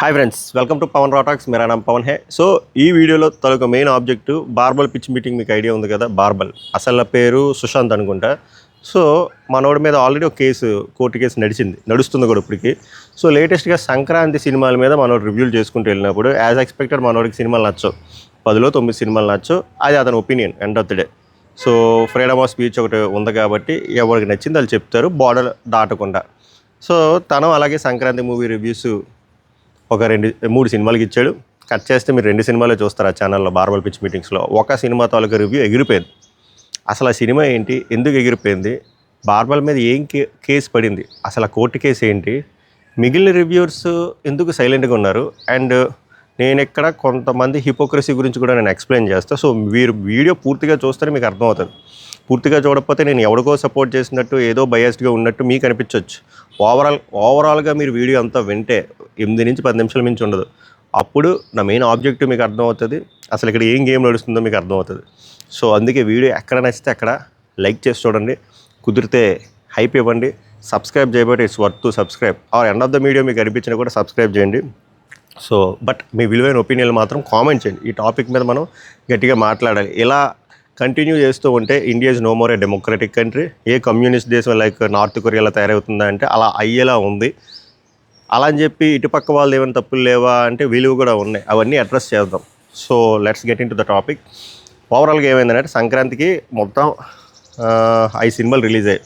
Hi friends welcome to पवन रॉटॉक्स मेरा नाम पवन है सो ఈ వీడియోలో తలక మెయిన్ ఆబ్జెక్టివ్ బార్బల్ పిచ్ మీటింగ్ మీకు ఐడియా ఉంది కదా బార్బల్ అసలు పేరు సుశాంత్ అనుకుంటా సో మనోడి మీద ఆల్రెడీ ఒక కేసు కోర్టు కేసు నడుస్తుంది కూడా ఇప్పటికి సో లేటెస్ట్గా సంక్రాంతి సినిమాల మీద మనోడు రివ్యూలు చేసుకుంటూ వెళ్ళినప్పుడు యాజ్ ఎక్స్పెక్టెడ్ మనోడికి సినిమాలు నచ్చవు 10లో 9 సినిమాలు నచ్చవు అది అతని opinion end of the day so freedom of speech ఒకటి ఉంది కాబట్టి ఎవరికి నచ్చింది వాళ్ళు చెప్తారు బార్డర్ దాటకుండా సో తను అలాగే సంక్రాంతి మూవీ రివ్యూస్ ఒక 2-3 సినిమాలకి ఇచ్చాడు కట్ చేస్తే మీరు 2 సినిమాలే చూస్తారు ఆ ఛానల్లో బార్బల్ పిచ్ మీటింగ్స్లో ఒక సినిమా తాలూకా రివ్యూ ఎగిరిపోయింది అసలు ఆ సినిమా ఏంటి ఎందుకు ఎగిరిపోయింది బార్బల్ మీద ఏం కేసు పడింది అసలు ఆ కోర్టు కేసు ఏంటి మిగిలిన రివ్యూవర్స్ ఎందుకు సైలెంట్గా ఉన్నారు అండ్ నేను ఇక్కడ కొంతమంది హిపోక్రసీ గురించి కూడా నేను ఎక్స్ప్లెయిన్ చేస్తాను సో మీరు వీడియో పూర్తిగా చూస్తే మీకు అర్థమవుతుంది పూర్తిగా చూడకపోతే నేను ఎవరికో సపోర్ట్ చేసినట్టు ఏదో బయాస్డ్గా ఉన్నట్టు మీకు అనిపించవచ్చు ఓవరాల్గా మీరు వీడియో అంతా వింటే 8 నుంచి 10 నిమిషాల మించి ఉండదు అప్పుడు నా మెయిన్ ఆబ్జెక్టివ్ మీకు అర్థమవుతుంది అసలు ఇక్కడ ఏం గేమ్ నడుస్తుందో మీకు అర్థమవుతుంది సో అందుకే వీడియో ఎక్కడ నచ్చితే అక్కడ లైక్ చేసి చూడండి కుదిరితే హైప్ ఇవ్వండి సబ్స్క్రైబ్ చేయబట్టి it's worth to subscribe R end of the video మీకు అనిపించినా కూడా సబ్స్క్రైబ్ చేయండి సో బట్ మీ విలువైన ఒపీనియన్ మాత్రం కామెంట్ చేయండి ఈ టాపిక్ మీద మనం గట్టిగా మాట్లాడాలి ఇలా కంటిన్యూ చేస్తూ ఉంటే India is no more a democratic country a communist దేశం లైక్ నార్త్ కొరియాలో తయారవుతుందా అంటే అలా అయ్యేలా ఉంది అలా అని చెప్పి ఇటుపక్క వాళ్ళు ఏమైనా తప్పులు లేవా అంటే విలువ కూడా ఉన్నాయి అవన్నీ అడ్రస్ చేద్దాం so let's get in to the topic ఓవరాల్గా ఏమైందంటే సంక్రాంతికి మొత్తం 5 సినిమాలు రిలీజ్ అయ్యాయి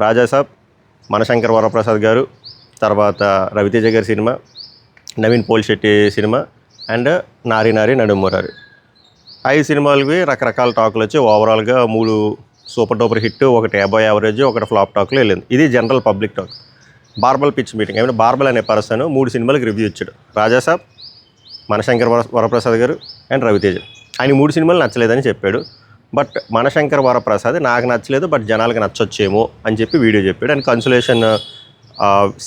రాజాసాబ్ మనశంకర్ వరప్రసాద్ గారు తర్వాత రవితేజ గారి cinema Naveen Polishetty cinema and నారి నారి నడుమురారి 5 సినిమాలకి రకరకాల టాకులు వచ్చి ఓవరాల్గా 3 సూపర్ డూపర్ హిట్ ఒకటి అబోవ్ యావరేజ్ ఒకటి ఫ్లాప్ టాక్లో వెళ్ళింది ఇది జనరల్ పబ్లిక్ టాక్ బార్బల్ పిచ్ మీటింగ్ ఏమైనా బార్బల్ అనే పర్సన్ 3 సినిమాలకి రివ్యూ ఇచ్చాడు రాజాసాబ్ మనశంకర్ వరప్రసాద్ గారు అండ్ రవితేజ ఆయన 3 సినిమాలు నచ్చలేదని చెప్పాడు బట్ మనశంకర్ వరప్రసాద్ నాకు నచ్చలేదు బట్ జనాలకు నచ్చొచ్చేమో అని చెప్పి వీడియో చెప్పాడు అండ్ కన్సులేషన్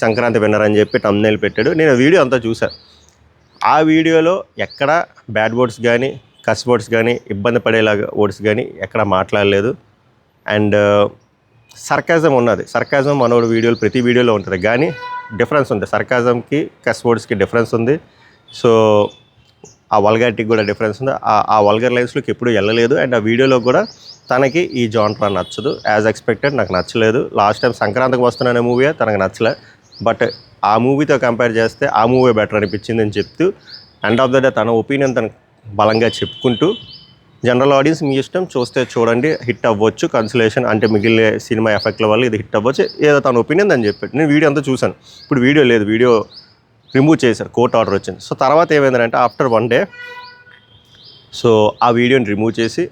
సంక్రాంతి విన్నర్ అని చెప్పి తమ్నైల్ పెట్టాడు నేను వీడియో అంతా చూశాను ఆ వీడియోలో ఎక్కడ బ్యాడ్ వర్డ్స్ కానీ కస్ వర్డ్స్ కానీ ఇబ్బంది పడేలాగా వర్డ్స్ కానీ ఎక్కడ మాట్లాడలేదు అండ్ సర్కాజం ఉన్నది సర్కాజం మనోడు వీడియోలు ప్రతి వీడియోలో ఉంటుంది కానీ డిఫరెన్స్ ఉంది సర్కాజంకి కస్ వర్డ్స్కి డిఫరెన్స్ ఉంది సో ఆ వల్గారిటీకి కూడా డిఫరెన్స్ ఉంది ఆ వల్గర్ లైన్స్లోకి ఎప్పుడు వెళ్ళలేదు అండ్ ఆ వీడియోలో కూడా తనకి ఈ జాన్రా నచ్చదు యాజ్ ఎక్స్పెక్టెడ్ నాకు నచ్చలేదు లాస్ట్ టైం సంక్రాంతికి వస్తున్నానే మూవీ తనకు నచ్చలే బట్ ఆ మూవీతో కంపేర్ చేస్తే ఆ మూవీ బెటర్ అనిపించింది అని చెప్తూ ఎండ్ ఆఫ్ ద డే తన ఒపీనియన్ తనకు బలంగా చెప్పుకుంటూ జనరల్ ఆడియన్స్ మీ ఇష్టం చూస్తే చూడండి హిట్ అవ్వచ్చు కన్సలేషన్ అంటే మిగిలిన సినిమా ఎఫెక్ట్ల వల్ల ఇది హిట్ అవ్వచ్చు ఏదో తన ఒపీనియన్ అని చెప్పాడు నేను వీడియో అంతా చూశాను ఇప్పుడు వీడియో లేదు వీడియో రిమూవ్ చేశారు కోర్ట్ ఆర్డర్ వచ్చింది సో తర్వాత ఏమైందంటే ఆఫ్టర్ 1 డే సో ఆ వీడియోని రిమూవ్ చేసి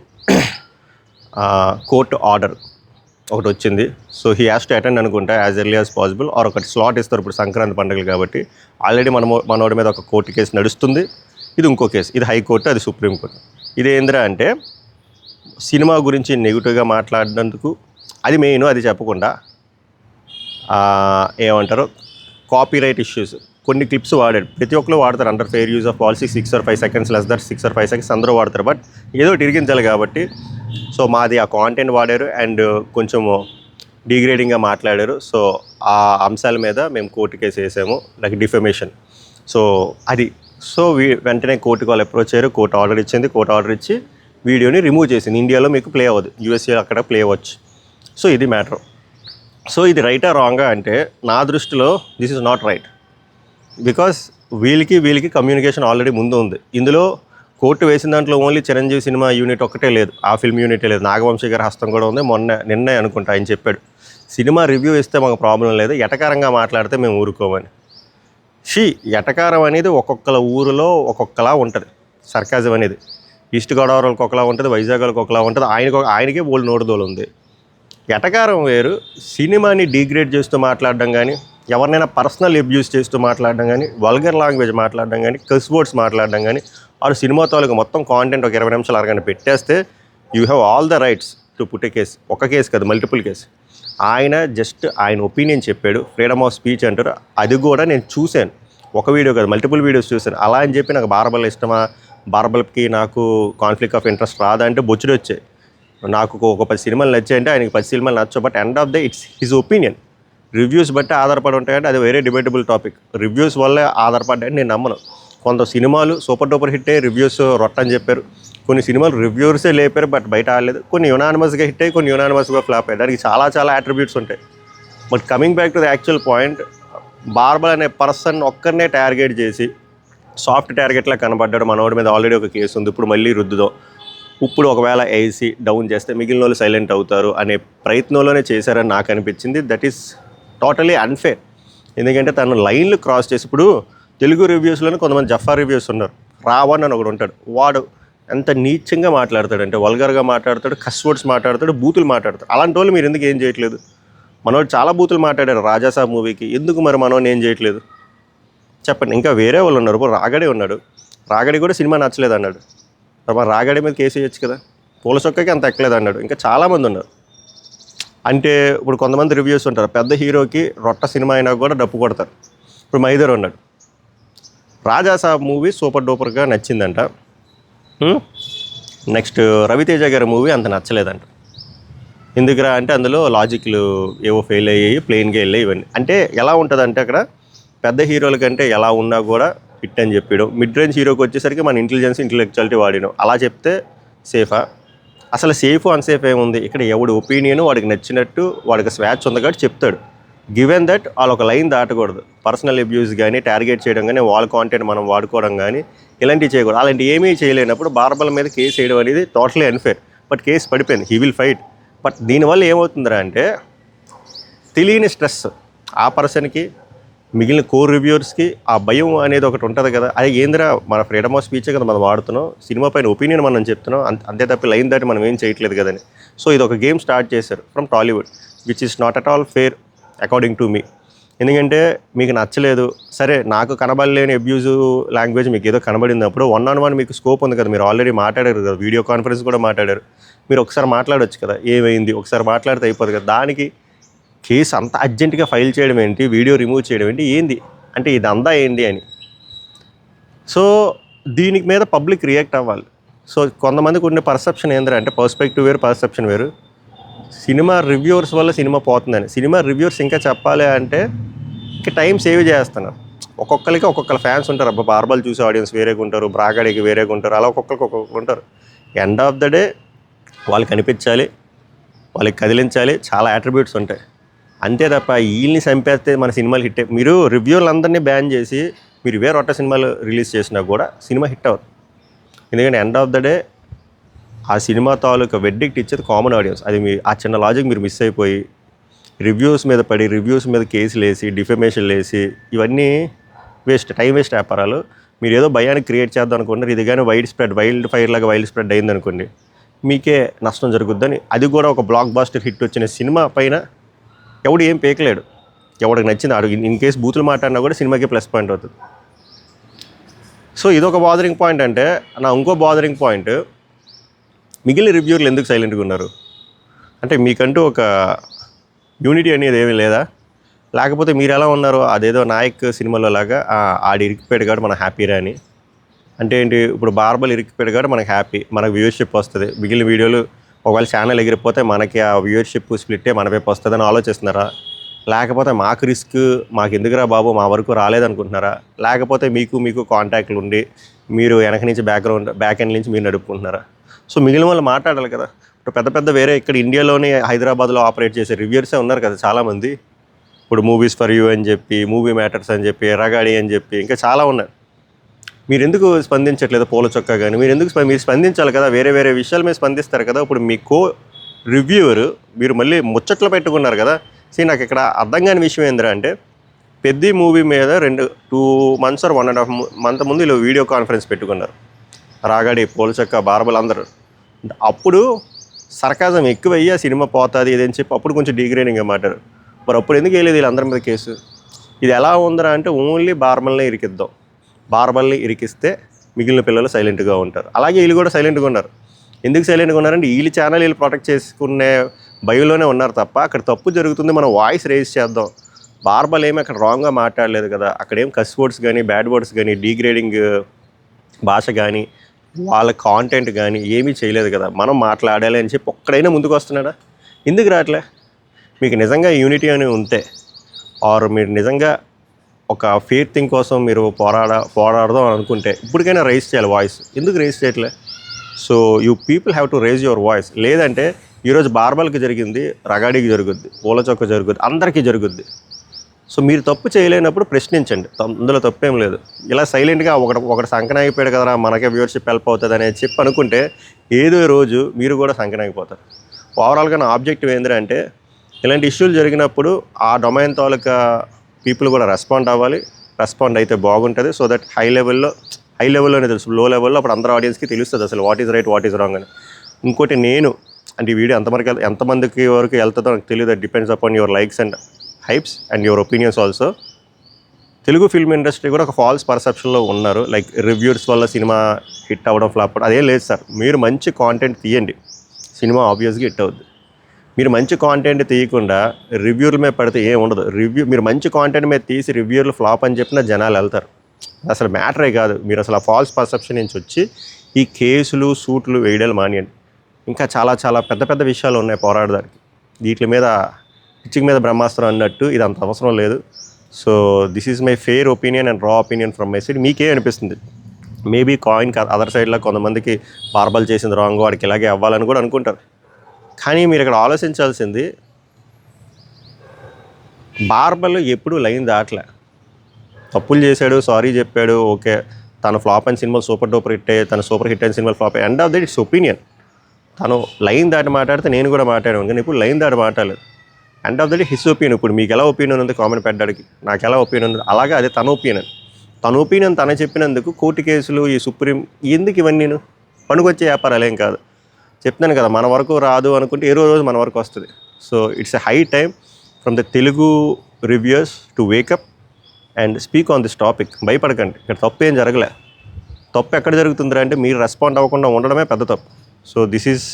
కోర్టు ఆర్డర్ ఒకటి వచ్చింది so he has to attend అనుకుంటా as early as possible or ఒకటి స్లాట్ ఇస్తారు ఇప్పుడు సంక్రాంతి పండుగలు కాబట్టి ఆల్రెడీ మనోడి మీద ఒక కోర్టు కేసు నడుస్తుంది ఇది ఇంకో కేసు ఇది హైకోర్టు అది సుప్రీంకోర్టు ఇది ఏంద్రా అంటే సినిమా గురించి నెగిటివ్గా మాట్లాడినందుకు అది మెయిన్ అది చెప్పకుండా ఏమంటారు కాపీరైట్ ఇష్యూస్ కొన్ని క్లిప్స్ వాడాడు ప్రతి ఒక్కరు వాడతారు under fair use of policy 6 or 5 seconds less that 6 or 5 seconds అందరూ వాడతారు బట్ ఏదో ఇరిగించాలి కాబట్టి సో మాది ఆ కాంటెంట్ వాడారు అండ్ కొంచెం డిగ్రేడింగ్గా మాట్లాడారు సో ఆ అంశాల మీద మేము కోర్టు కేసు వేసాము లైక్ డిఫమేషన్ సో అది సో వెంటనే కోర్టుకు వాళ్ళు అప్రోచ్ అయ్యారు కోర్టు ఆర్డర్ ఇచ్చింది కోర్టు ఆర్డర్ ఇచ్చి వీడియోని రిమూవ్ చేసింది ఇండియాలో మీకు ప్లే అవ్వదు యూఎస్ఏ అక్కడ ప్లే అవ్వచ్చు సో ఇది మ్యాటర్ సో ఇది రైటా రాంగా అంటే నా దృష్టిలో this is not right because వీళ్ళకి కమ్యూనికేషన్ ఆల్రెడీ ముందు ఉంది ఇందులో కోర్టు వేసిన దాంట్లో ఓన్లీ చిరంజీవి సినిమా యూనిట్ ఒక్కటే లేదు ఆ ఫిల్మ్ యూనిటే లేదు నాగవంశీ గారి హస్తం కూడా ఉంది నిన్నే అనుకుంటా ఆయన చెప్పాడు సినిమా రివ్యూ ఇస్తే మాకు ప్రాబ్లం లేదు ఎటకారంగా మాట్లాడితే మేము ఊరుకోమని ఎటకారం అనేది ఒక్కొక్కల ఊరిలో ఒక్కొక్కలా ఉంటుంది సర్కాజం అనేది ఈస్ట్ గోదావరికి ఒకలా ఉంటుంది వైజాగ్కి ఒకలా ఉంటుంది ఆయనకే బోల్డ్ నోటుదోలు ఉంది ఎటకారం వేరు సినిమాని డిగ్రేడ్ చేస్తూ మాట్లాడడం కానీ ఎవరినైనా పర్సనల్ అబ్యూస్ చేస్తూ మాట్లాడడం కానీ వల్గర్ లాంగ్వేజ్ మాట్లాడడం కానీ కస్ వర్డ్స్ మాట్లాడడం కానీ ఆ సినిమా తాలూకు మొత్తం కాంటెంట్ ఒక 20 నిమిషాలు అరగంట పెట్టేస్తే you have all the rights to put a case ఒక కేసు కాదు మల్టిపుల్ కేసు ఆయన జస్ట్ ఆయన ఒపీనియన్ చెప్పాడు ఫ్రీడమ్ ఆఫ్ స్పీచ్ అంటారు అది కూడా నేను చూశాను ఒక వీడియో కాదు మల్టిపుల్ వీడియోస్ చూశాను అలా అని చెప్పి నాకు బార్బల్ ఇష్టమా బార్బల్కి నాకు కాన్ఫ్లిక్ట్ ఆఫ్ ఇంట్రెస్ట్ రాదా అంటే బొచ్చుడు వచ్చాయి నాకు ఒక 10 సినిమాలు నచ్చాయంటే ఆయనకి 10 సినిమాలు నచ్చవు but end of the it's his opinion reviews బట్టి ఆధారపడి ఉంటాయంటే అది వేరే డిబేటబుల్ టాపిక్. రివ్యూస్ వల్లే ఆధారపడ్డాయని నేను నమ్మను. కొంత సినిమాలు సూపర్ డూపర్ హిట్ అయ్యి రివ్యూస్ రొట్ట అని చెప్పారు. కొన్ని సినిమాలు రివ్యూవర్సే లేపారు బట్ బయట ఆడలేదు. కొన్ని యునానిమస్గా హిట్ అయ్యి కొన్ని యునానిమస్గా ఫ్లాప్ అయ్యాయి. దానికి చాలా చాలా అట్రిబ్యూట్స్ ఉంటాయి. But coming back to the actual point, బార్బల్ అనే పర్సన్ ఒక్కరినే టార్గెట్ చేసి సాఫ్ట్ టార్గెట్లా కనబడ్డాడు. మనోడి మీద ఆల్రెడీ ఒక కేసు ఉంది, ఇప్పుడు మళ్ళీ రుద్దుదాం, ఇప్పుడు ఒకవేళ ఏసీ డౌన్ చేస్తే మిగిలిన వాళ్ళు సైలెంట్ అవుతారు అనే ప్రయత్నంలోనే చేశారని నాకు అనిపించింది. That is totally unfair. ఎందుకంటే తను లైన్లు క్రాస్ చేసి, ఇప్పుడు తెలుగు రివ్యూస్లోనే కొంతమంది జఫా రివ్యూస్ ఉన్నారు. రావణ్ అని ఒకడు ఉంటాడు, వాడు ఎంత నీచంగా మాట్లాడతాడు అంటే వల్గర్గా మాట్లాడతాడు, కస్ వర్డ్స్ మాట్లాడతాడు, బూతులు మాట్లాడతాడు. అలాంటి వాళ్ళు మీరు ఎందుకు ఏం చేయట్లేదు? మనోడు చాలా బూతులు మాట్లాడారు రాజాసాబ్ మూవీకి, ఎందుకు మరి మనోని ఏం చేయట్లేదు చెప్పండి. ఇంకా వేరే వాళ్ళు ఉన్నారు. ఇప్పుడు రాగడే ఉన్నాడు, రాగడి కూడా సినిమా నచ్చలేదు అన్నాడు. మరి రాగడి మీద కేసు వేయచ్చు కదా, పూల చొక్కకి అంత ఎక్కలేదు అన్నాడు. ఇంకా చాలామంది ఉన్నారు. అంటే ఇప్పుడు కొంతమంది రివ్యూస్ ఉంటారు, పెద్ద హీరోకి రొట్ట సినిమా అయినా కూడా డప్పు కొడతారు. ఇప్పుడు మైదర్ ఉన్నాడు, రాజాసాబ్ మూవీ సూపర్ డూపర్గా నచ్చిందంట. నెక్స్ట్ రవితేజ గారి మూవీ అంత నచ్చలేదంట. ఎందుకురా అంటే అందులో లాజిక్లు ఏవో ఫెయిల్ అయ్యాయి, ప్లెయిన్గా వెళ్ళాయి ఇవన్నీ. అంటే ఎలా ఉంటుందంటే అక్కడ పెద్ద హీరోల కంటే ఎలా ఉన్నా కూడా హిట్ అని చెప్పాడు. మిడ్ రేంజ్ హీరోకి వచ్చేసరికి మన ఇంటెలెక్చువాలిటీ వాడినాం. అలా చెప్తే సేఫా? అసలు సేఫ్ అన్సేఫ్ ఏముంది ఇక్కడ? ఎవడి ఒపీనియన్ వాడికి నచ్చినట్టు వాడికి స్వేచ్ఛ ఉంది కాబట్టి చెప్తాడు. గివెన్ దట్ వాళ్ళు ఒక లైన్ దాటకూడదు. పర్సనల్ అబ్యూస్ కానీ, టార్గెట్ చేయడం కానీ, వాళ్ళ కాంటెంట్ మనం వాడుకోవడం కానీ ఇలాంటివి చేయకూడదు. అలాంటి ఏమీ చేయలేనప్పుడు బార్బల్ మీద కేసు వేయడం అనేది టోటలీ అన్ఫేర్. బట్ కేసు పడిపోయింది, హీ విల్ ఫైట్. బట్ దీనివల్ల ఏమవుతుందిరా అంటే తెలియని స్ట్రెస్ ఆ పర్సన్కి, మిగిలిన కోర్ రివ్యూవర్స్కి ఆ భయం అనేది ఒకటి ఉంటుంది కదా. అది ఏందిరా, మన ఫ్రీడమ్ ఆఫ్ స్పీచే కదా మనం వాడుతున్నాం, సినిమా పైన ఒపీనియన్ మనం చెప్తున్నాం, అంతే తప్ప లైన్ దాటి మనం ఏం చేయట్లేదు కదని. సో ఇది ఒక గేమ్ స్టార్ట్ చేశారు from Tollywood, which is not at all fair according to me. ఎందుకంటే మీకు నచ్చలేదు, సరే నాకు కనబడలేని అబ్యూజ్ లాంగ్వేజ్ మీకు ఏదో కనబడినప్పుడు 1-on-1 మీకు స్కోప్ ఉంది కదా. మీరు ఆల్రెడీ మాట్లాడారు కదా, వీడియో కాన్ఫరెన్స్ కూడా మాట్లాడారు. మీరు ఒకసారి మాట్లాడవచ్చు కదా, ఏమైంది ఒకసారి మాట్లాడితే అయిపోదు కదా. దానికి కేసు అంత అర్జెంటుగా ఫైల్ చేయడం ఏంటి, వీడియో రిమూవ్ చేయడం ఏంటి, ఏంది అంటే ఇదంతా ఏంటి అని. సో దీనికి మీద పబ్లిక్ రియాక్ట్ అవ్వాలి. సో కొంతమందికి ఉండే పర్సెప్షన్ ఏంటంటే పర్స్పెక్టివ్ వేరు, పర్సెప్షన్ వేరు. సినిమా రివ్యూవర్స్ వల్ల సినిమా పోతుందని. సినిమా రివ్యూవర్స్ ఇంకా చెప్పాలి అంటే ఇంకా టైం సేవ్ చేస్తున్నారు. ఒక్కొక్కరికి ఒక్కొక్కరు ఫ్యాన్స్ ఉంటారు. అబ్బా బార్బల్ చూసే ఆడియన్స్ వేరేగా ఉంటారు, బ్రాగడికి వేరేగా ఉంటారు, అలా ఒక్కొక్కరికి ఒక్కొక్కరు ఉంటారు. ఎండ్ ఆఫ్ ద డే వాళ్ళకి కనిపించాలి, వాళ్ళకి కదిలించాలి, చాలా అట్రిబ్యూట్స్ ఉంటాయి. అంతే తప్ప వీళ్ళని చంపేస్తే మన సినిమాలు హిట్. మీరు రివ్యూలందరినీ బ్యాన్ చేసి మీరు ఇవే రొట్ట సినిమాలు రిలీజ్ చేసినా కూడా సినిమా హిట్ అవ్వదు. ఎందుకంటే ఎండ్ ఆఫ్ ద డే ఆ సినిమా తాలూకా వెడ్డిక్ట్ ఇచ్చేది కామన్ ఆడియన్స్. అది ఆ చిన్న లాజిక్ మీరు మిస్ అయిపోయి రివ్యూస్ మీద పడి, రివ్యూస్ మీద కేసులు వేసి, డిఫమేషన్లు వేసి, ఇవన్నీ వేస్ట్, టైం వేస్ట్ వ్యాపారాలు. మీరు ఏదో భయానికి క్రియేట్ చేద్దాం అనుకుంటారు. ఇది కానీ వైల్డ్ ఫైర్ లాగా వైల్డ్ స్ప్రెడ్ అయిందనుకోండి, మీకే నష్టం జరుగుద్దని. అది కూడా ఒక బ్లాక్ బాస్టర్ హిట్ వచ్చిన సినిమా పైన ఎవడు ఏం పేకలేడు. ఎవడికి నచ్చింది ఆడు ఇన్ కేసు బూతులు మాట్లాడినా కూడా సినిమాకి ప్లస్ పాయింట్ అవుతుంది. సో ఇదొక బాదరింగ్ పాయింట్. అంటే నా ఇంకో బాదరింగ్ పాయింట్, మిగిలిన రివ్యూర్లు ఎందుకు సైలెంట్గా ఉన్నారు? అంటే మీకంటూ ఒక యూనిటీ అనేది ఏమీ లేదా? లేకపోతే మీరు ఎలా ఉన్నారు, అదేదో నాయక్ సినిమాలో లాగా ఆడి ఇరికిపోయాడు కాబట్టి మనకు హ్యాపీరా అని. అంటే ఏంటి, ఇప్పుడు బార్బల్ ఇరికిపోయాడు కాబట్టి మనకు హ్యాపీ, మనకు వ్యూవర్షిప్ వస్తుంది. మిగిలిన వీడియోలు ఒకవేళ ఛానల్ ఎగిరిపోతే మనకి ఆ వ్యూవర్షిప్ స్ప్లిట్టే మన వైపు వస్తుందని ఆలోచిస్తున్నారా? లేకపోతే మాకు రిస్క్, మాకు ఎందుకురా బాబు, మా వరకు రాలేదనుకుంటున్నారా? లేకపోతే మీకు కాంటాక్ట్లు ఉండి మీరు వెనక నుంచి బ్యాక్ ఎండ్ నుంచి మీరు నడుపుకుంటున్నారా? సో మిగిలిన వాళ్ళు మాట్లాడాలి కదా. ఇప్పుడు పెద్ద వేరే ఇక్కడ ఇండియాలోనే హైదరాబాద్లో ఆపరేట్ చేసే రివ్యూర్సే ఉన్నారు కదా చాలామంది. ఇప్పుడు మూవీస్ ఫర్ యూ అని చెప్పి, మూవీ మ్యాటర్స్ అని చెప్పి, రగాడి అని చెప్పి, ఇంకా చాలా ఉన్నాయి. మీరు ఎందుకు స్పందించట్లేదు? పూల చొక్కా కానీ మీరు స్పందించాలి కదా, వేరే విషయాల మీద స్పందిస్తారు కదా. ఇప్పుడు మీ రివ్యూవర్ మీరు మళ్ళీ ముచ్చట్లు పెట్టుకున్నారు కదా. నాకు ఇక్కడ అర్థం కాని విషయం ఏంటంటే అంటే పెద్ద మూవీ మీద 2 months or 1.5 months ముందు ఇలా వీడియో కాన్ఫరెన్స్ పెట్టుకున్నారు. రాగాడి, పూల చొక్కా, బార్బల్ అందరూ. అప్పుడు సర్కాజం ఎక్కువయ్యి ఆ సినిమా పోతుంది ఇదని చెప్పి అప్పుడు కొంచెం డిగ్రేడింగ్గా మాట్లాడారు. మరి అప్పుడు ఎందుకు వేయలేదు వీళ్ళందరి మీద కేసు? ఇది ఎలా ఉందరా అంటే ఓన్లీ బార్బల్నే ఇరికిద్దాం, బార్బల్ని ఇరికిస్తే మిగిలిన పిల్లలు సైలెంట్గా ఉంటారు. అలాగే వీళ్ళు కూడా సైలెంట్గా ఉన్నారు. ఎందుకు సైలెంట్గా ఉన్నారంటే వీళ్ళ ఛానల్ వీళ్ళు ప్రొటెక్ట్ చేసుకునే భయంలోనే ఉన్నారు తప్ప అక్కడ తప్పు జరుగుతుంది, మనం వాయిస్ రేజ్ చేద్దాం. బార్బల్ ఏమి అక్కడ రాంగ్గా మాట్లాడలేదు కదా, అక్కడేం కస్ వర్డ్స్ కానీ, బ్యాడ్ వర్డ్స్ కానీ, డీగ్రేడింగ్ భాష కానీ, వాళ్ళ కాంటెంట్ కానీ ఏమీ చేయలేదు కదా. మనం మాట్లాడాలి అని చెప్పి ఒక్కడైనా ముందుకు వస్తున్నాడా? ఎందుకు రావట్లే? మీకు నిజంగా యూనిటీ అని ఉంటే ఆర్ మీరు నిజంగా ఒక ఫెయిర్ థింగ్ కోసం మీరు పోరాడదాం అని అనుకుంటే ఇప్పటికైనా రైజ్ చేయాలి వాయిస్. ఎందుకు రైజ్ చేయట్లే? So you people have to raise your voice. లేదంటే ఈరోజు బార్బల్కి జరిగింది, రగాడికి జరుగుద్ది, పూల చొక్క జరుగుద్ది, అందరికీ జరుగుద్ది. సో మీరు తప్పు చేయలేనప్పుడు ప్రశ్నించండి, అందులో తప్పేం లేదు. ఇలా సైలెంట్గా ఒకటి సంకనాగిపోయాడు కదరా మనకే వ్యూవర్షిప్ హెల్ప్ అవుతుంది అనేది చెప్పి అనుకుంటే ఏదో రోజు మీరు కూడా సంకనాగిపోతారు. ఓవరాల్గా నా ఆబ్జెక్టివ్ ఏంటంటే ఇలాంటి ఇష్యూలు జరిగినప్పుడు ఆ డొమైన్ తాలూకా పీపుల్ కూడా రెస్పాండ్ అవ్వాలి. రెస్పాండ్ అయితే బాగుంటుంది. సో దట్ హై లెవెల్లోనే తెలుసు, లో లెవెల్లో అప్పుడు అందరూ ఆడియన్స్కి తెలుస్తుంది అసలు what is right, what is wrong అని. ఇంకోటి నేను అంటే ఈ వీడియో ఎంతమందికి వరకు వెళ్తుందో నాకు తెలియదు. That depends upon your likes and hypes and your opinions also. Telugu film industry కూడా ఒక ఫాల్స్ పర్సెప్షన్లో ఉన్నారు. లైక్ రివ్యూస్ వల్ల సినిమా హిట్ అవ్వడం, ఫ్లాప్ అవ్వడం, అదేం లేదు సార్. మీరు మంచి కాంటెంట్ తీయండి, సినిమా ఆబ్వియస్గా హిట్ అవుద్ది. మీరు మంచి కాంటెంట్ తీయకుండా రివ్యూల మీద పడితే ఏం ఉండదు. మీరు మంచి కాంటెంట్ మీద తీసి రివ్యూలు ఫ్లాప్ అని చెప్పిన జనాలు వెళ్తారు. అసలు మ్యాటరే కాదు. మీరు అసలు ఆ ఫాల్స్ పర్సెప్షన్ నుంచి వచ్చి ఈ కేసులు సూట్లు వేయడాలు మానేయండి. ఇంకా చాలా చాలా పెద్ద పెద్ద విషయాలు ఉన్నాయి పోరాడడానికి. వీటి మీద పిచ్చికి మీద బ్రహ్మాస్త్రం అన్నట్టు ఇది అంత అవసరం లేదు. So this is my fair opinion and రా ఒపీనియన్ ఫ్రమ్ మై సైడ్. మీకే అనిపిస్తుంది మేబీ కాయిన్ అదర్ సైడ్లో కొంతమందికి బార్బల్ చేసింది రాంగ్, వాడికి ఇలాగే అవ్వాలని కూడా అనుకుంటారు. కానీ మీరు ఇక్కడ ఆలోచించాల్సింది బార్బల్ ఎప్పుడూ లైన్ దాటలే. తప్పులు చేశాడు, సారీ చెప్పాడు, ఓకే. తను ఫ్లాప్ అయిన సినిమాలు సూపర్ డూపర్ హిట్ అయ్యాయి, తను సూపర్ హిట్ అయిన సినిమాలు ఫ్లాప్ అయ్యాయి. End of the it's opinion. తను లైన్ దాటి మాట్లాడితే నేను కూడా మాట్లాడాను, కానీ ఇప్పుడు లైన్ దాటి మాట్లాడలేదు. End of the day his opinion. ఇప్పుడు మీకు ఎలా ఒపీనియన్ ఉంది కామెంట్ పెట్టడానికి, నాకు ఎలా ఒపీనియన్ ఉంది, అలాగే అదే తన ఒపీనియన్. తన ఒపీనియన్ తనే చెప్పినందుకు కోర్టు కేసులు, ఈ సుప్రీం, ఎందుకు ఇవన్నీ పనికొచ్చే వ్యాపారాలు ఏం కాదు. చెప్తాను కదా, మన వరకు రాదు అనుకుంటే ఏ రోజు మన వరకు వస్తుంది. So it's a high time from the Telugu reviewers to wake up and speak on this topic. భయపడకండి, ఇక్కడ తప్పు ఏం జరగలే. తప్పు ఎక్కడ జరుగుతుందిరా అంటే మీరు రెస్పాండ్ అవ్వకుండా ఉండడమే పెద్ద తప్పు. So this is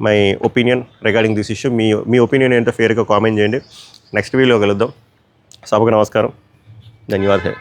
my opinion regarding this issue. Me opinion ఏంటో ఫేర్గా కామెంట్ చేయండి. నెక్స్ట్ వీడియో కలుద్దాం. సభకు నమస్కారం, ధన్యవాదాలు.